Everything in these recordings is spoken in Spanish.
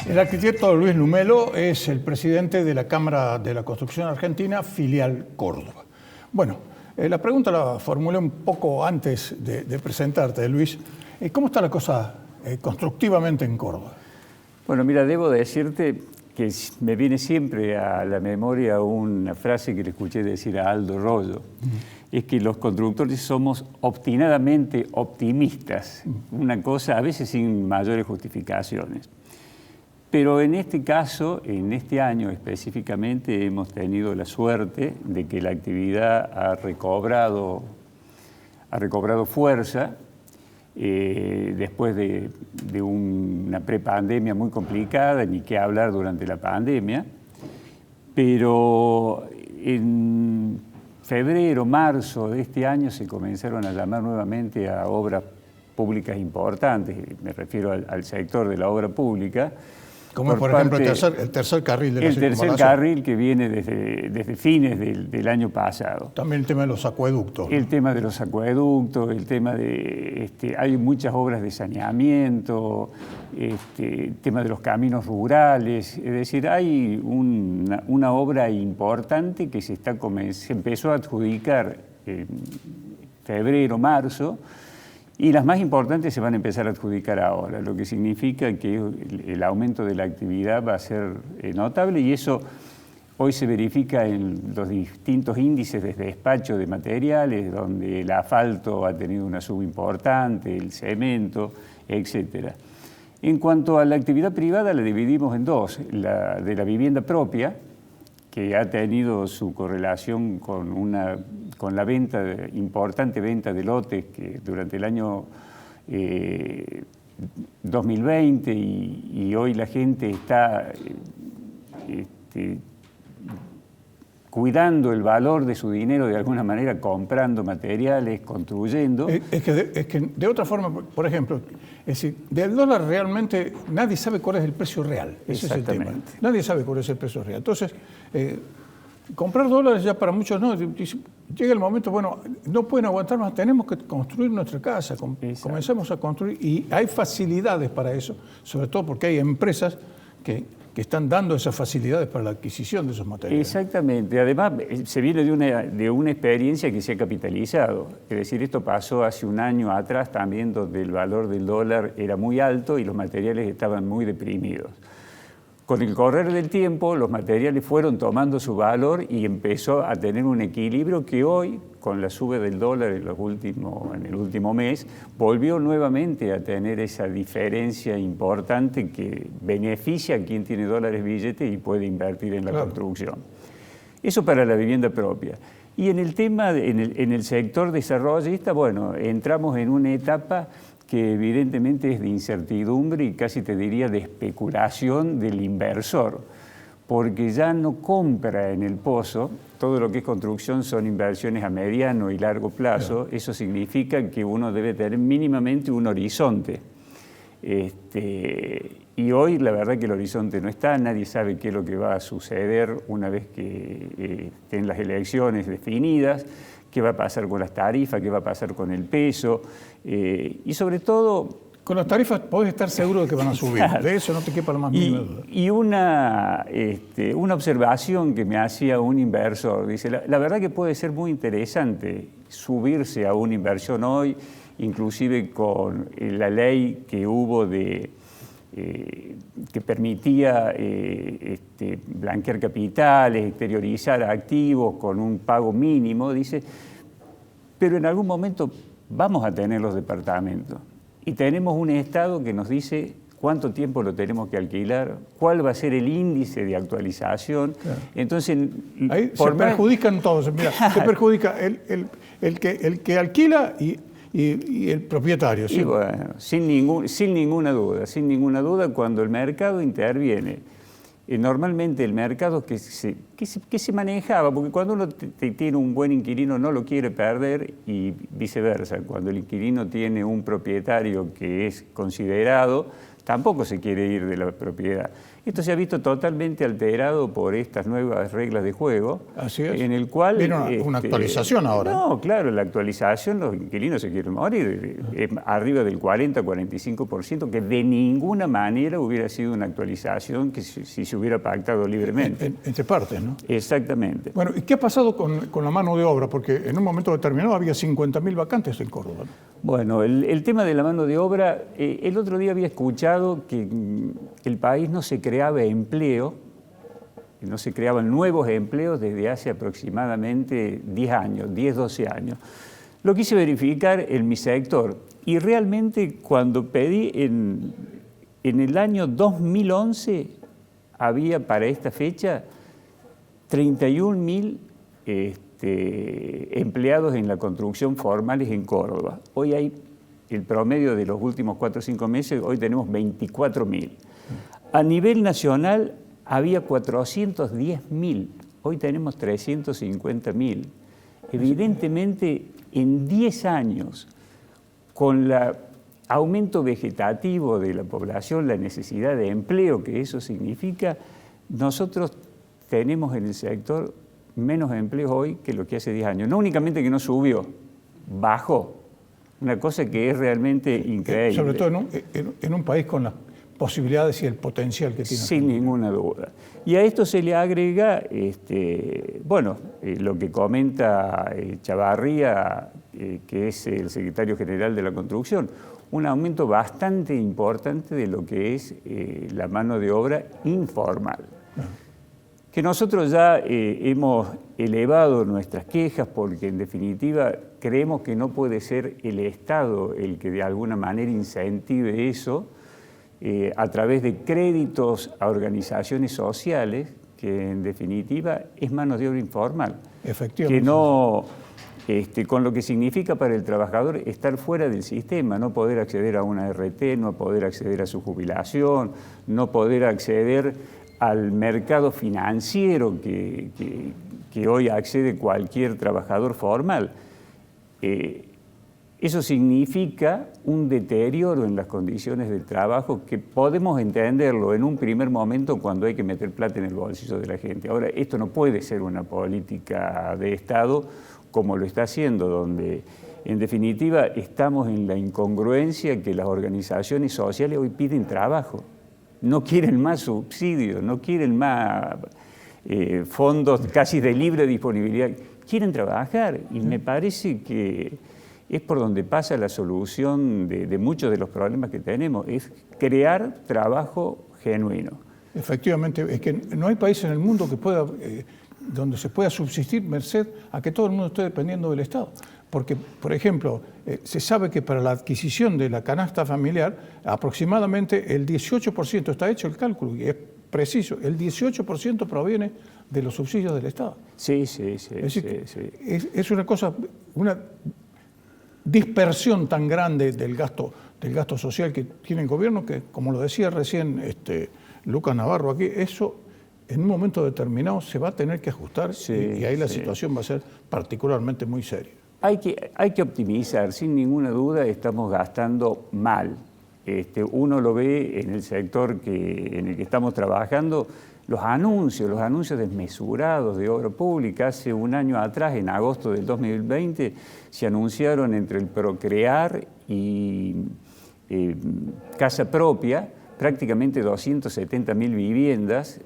El arquitecto Luis Numelo es el presidente de la Cámara de la Construcción Argentina, filial Córdoba. Bueno, la pregunta la formulé un poco antes de presentarte, Luis. ¿Cómo está la cosa constructivamente en Córdoba? Bueno, mira, debo decirte que me viene siempre a la memoria una frase que le escuché decir a Aldo Rollo. Es que los constructores somos obstinadamente optimistas, una cosa a veces sin mayores justificaciones. Pero en este caso, en este año específicamente, hemos tenido la suerte de que la actividad ha recobrado fuerza después de una prepandemia muy complicada, ni qué hablar durante la pandemia. Pero en febrero, marzo de este año se comenzaron a llamar nuevamente a obras públicas importantes, me refiero al sector de la obra pública. Como por ejemplo el tercer carril de la circunvalación. El tercer carril que viene desde fines del año pasado. También el tema de los acueductos. El tema de los acueductos, el tema de... hay muchas obras de saneamiento, el tema de los caminos rurales. Es decir, hay una obra importante que se empezó a adjudicar en febrero, marzo, y las más importantes se van a empezar a adjudicar ahora, lo que significa que el aumento de la actividad va a ser notable, y eso hoy se verifica en los distintos índices de despacho de materiales, donde el asfalto ha tenido una suba importante, el cemento, etc. En cuanto a la actividad privada, la dividimos en dos: la de la vivienda propia, que ha tenido su correlación con la importante venta de lotes que durante el año 2020 y hoy la gente está cuidando el valor de su dinero de alguna manera, comprando materiales, construyendo. Es que de otra forma, por ejemplo, es decir, del dólar realmente nadie sabe cuál es el precio real. Ese es el tema. Nadie sabe cuál es el precio real. Entonces, comprar dólares ya para muchos no. Llega el momento, bueno, no pueden aguantar más, tenemos que construir nuestra casa. Comenzamos a construir y hay facilidades para eso, sobre todo porque hay empresas que están dando esas facilidades para la adquisición de esos materiales. Exactamente. Además, se viene de una experiencia que se ha capitalizado. Es decir, esto pasó hace un año atrás también, donde el valor del dólar era muy alto y los materiales estaban muy deprimidos. Con el correr del tiempo, los materiales fueron tomando su valor y empezó a tener un equilibrio que hoy, con la suba del dólar en el último mes, volvió nuevamente a tener esa diferencia importante que beneficia a quien tiene dólares billetes y puede invertir en la construcción. Eso para la vivienda propia. Y en el tema, en el sector desarrollista, bueno, entramos en una etapa que evidentemente es de incertidumbre y casi te diría de especulación del inversor, porque ya no compra en el pozo. Todo lo que es construcción son inversiones a mediano y largo plazo. Claro. Eso significa que uno debe tener mínimamente un horizonte. Y hoy la verdad que el horizonte no está, nadie sabe qué es lo que va a suceder una vez que estén las elecciones definidas, qué va a pasar con las tarifas, qué va a pasar con el peso, y sobre todo... Con las tarifas podés estar seguro de que van a subir, claro. De eso no te quepa la más mínima duda. Y una observación que me hacía un inversor, dice, la verdad que puede ser muy interesante subirse a una inversión hoy, inclusive con la ley que hubo que permitía blanquear capitales, exteriorizar activos con un pago mínimo, dice, pero en algún momento vamos a tener los departamentos y tenemos un Estado que nos dice cuánto tiempo lo tenemos que alquilar, cuál va a ser el índice de actualización. Claro. Entonces, ahí se perjudican todos. Mira, se perjudica el que alquila y el propietario. ¿Sí? Y bueno, sin ninguna duda, cuando el mercado interviene, normalmente el mercado que se manejaba, porque cuando uno tiene un buen inquilino no lo quiere perder y viceversa, cuando el inquilino tiene un propietario que es considerado, tampoco se quiere ir de la propiedad. Esto se ha visto totalmente alterado por estas nuevas reglas de juego. Así es. En el cual... Viene una actualización ahora. No, claro, la actualización, los inquilinos se quieren morir. Es arriba del 40-45%, que de ninguna manera hubiera sido una actualización que si se hubiera pactado libremente. Entre partes, ¿no? Exactamente. Bueno, ¿y qué ha pasado con la mano de obra? Porque en un momento determinado había 50.000 vacantes en Córdoba, ¿no? Bueno, el tema de la mano de obra, el otro día había escuchado que el país no se creaba empleo, no se creaban nuevos empleos desde hace aproximadamente 10 años, 10, 12 años. Lo quise verificar en mi sector y realmente cuando pedí en el año 2011 había para esta fecha 31.000 empleados en la construcción formales en Córdoba. Hoy hay el promedio de los últimos 4 o 5 meses, hoy tenemos 24.000. A nivel nacional había 410.000, hoy tenemos 350.000. Evidentemente, en 10 años, con el aumento vegetativo de la población, la necesidad de empleo que eso significa, nosotros tenemos en el sector menos empleos hoy que lo que hace 10 años. No únicamente que no subió, bajó. Una cosa que es realmente increíble. Sobre todo en un país con las posibilidades y el potencial que tiene. Sin ninguna duda. Y a esto se le agrega, lo que comenta Chavarría, que es el secretario general de la construcción, un aumento bastante importante de lo que es la mano de obra informal. Que nosotros ya hemos elevado nuestras quejas porque en definitiva creemos que no puede ser el Estado el que de alguna manera incentive eso a través de créditos a organizaciones sociales, que en definitiva es mano de obra informal. Efectivamente. Que no, con lo que significa para el trabajador estar fuera del sistema, no poder acceder a una RT, no poder acceder a su jubilación, no poder acceder al mercado financiero que hoy accede cualquier trabajador formal. Eso significa un deterioro en las condiciones del trabajo que podemos entenderlo en un primer momento cuando hay que meter plata en el bolsillo de la gente. Ahora, esto no puede ser una política de Estado como lo está haciendo, donde en definitiva estamos en la incongruencia que las organizaciones sociales hoy piden trabajo. No quieren más subsidios, no quieren más fondos casi de libre disponibilidad, quieren trabajar y me parece que es por donde pasa la solución de muchos de los problemas que tenemos, es crear trabajo genuino. Efectivamente, es que no hay país en el mundo que pueda, donde se pueda subsistir merced a que todo el mundo esté dependiendo del Estado. Porque, por ejemplo, se sabe que para la adquisición de la canasta familiar, aproximadamente el 18%, está hecho el cálculo, y es preciso, el 18% proviene de los subsidios del Estado. Sí. Es decir, es una cosa, una dispersión tan grande del gasto social que tiene el gobierno que, como lo decía recién Lucas Navarro aquí, eso en un momento determinado se va a tener que ajustar y ahí la situación va a ser particularmente muy seria. Hay que optimizar, sin ninguna duda estamos gastando mal. Uno lo ve en el sector en el que estamos trabajando, los anuncios desmesurados de obra pública. Hace un año atrás, en agosto del 2020, se anunciaron entre el Procrear y Casa Propia prácticamente 270.000 viviendas,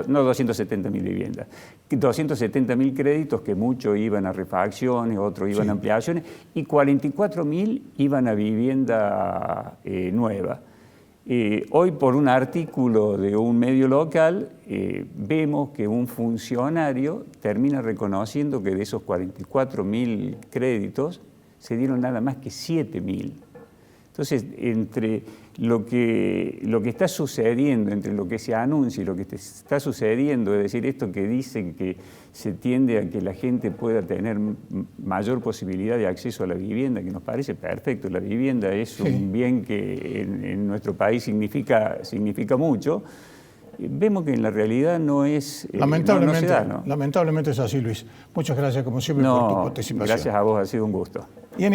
no 270.000 viviendas, 270.000 créditos que muchos iban a refacciones, otros iban a ampliaciones y 44.000 iban a vivienda nueva. Hoy por un artículo de un medio local vemos que un funcionario termina reconociendo que de esos 44.000 créditos se dieron nada más que 7.000. Entonces, entre lo que está sucediendo, entre lo que se anuncia y lo que está sucediendo, es decir, esto que dicen que se tiende a que la gente pueda tener mayor posibilidad de acceso a la vivienda, que nos parece perfecto. La vivienda es un bien que en nuestro país significa mucho. Vemos que en la realidad no es... Lamentablemente, no se da, ¿no? Lamentablemente es así, Luis. Muchas gracias, como siempre, por tu participación. Gracias a vos, ha sido un gusto. Y en